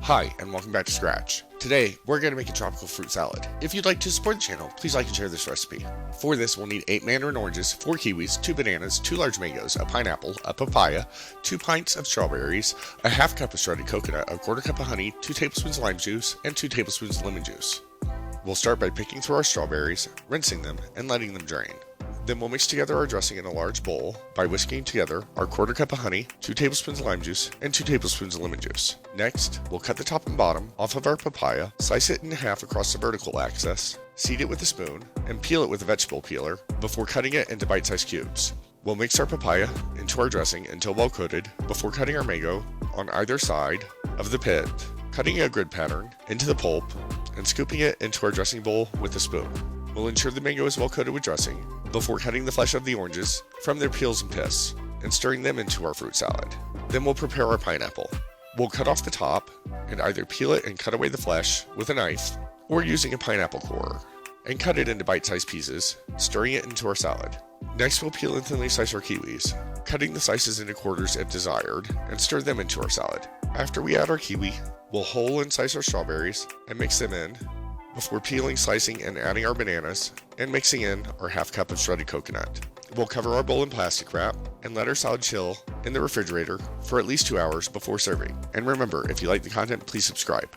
Hi, and welcome back to Skrach. Today, we're going to make a tropical fruit salad. If you'd like to support the channel, please like and share this recipe. For this, we'll need 8 Mandarin Oranges, 4 Kiwis, 2 bananas, 2 large mangoes, a pineapple, a papaya, 2 pints of strawberries, a half cup of shredded coconut, a quarter cup of honey, 2 tablespoons lime juice, and 2 tablespoons lemon juice. We'll start by picking through our strawberries, rinsing them, and letting them drain. Then we'll mix together our dressing in a large bowl by whisking together our quarter cup of honey, 2 tablespoons of lime juice, and 2 tablespoons of lemon juice. Next, we'll cut the top and bottom off of our papaya, slice it in half across the vertical axis, seed it with a spoon, and peel it with a vegetable peeler before cutting it into bite-sized cubes. We'll mix our papaya into our dressing until well coated before cutting our mango on either side of the pit, cutting a grid pattern into the pulp, and scooping it into our dressing bowl with a spoon. We'll ensure the mango is well coated with dressing before cutting the flesh of the oranges from their peels and pits and stirring them into our fruit salad. Then we'll prepare our pineapple. We'll cut off the top and either peel it and cut away the flesh with a knife or using a pineapple corer and cut it into bite-sized pieces, stirring it into our salad. Next, we'll peel and thinly slice our kiwis, cutting the slices into quarters if desired and stir them into our salad. After we add our kiwi, we'll whole and slice our strawberries and mix them in before peeling, slicing, and adding our bananas and mixing in our half cup of shredded coconut. We'll cover our bowl in plastic wrap and let our salad chill in the refrigerator for at least 2 hours before serving. And remember, if you like the content, please subscribe.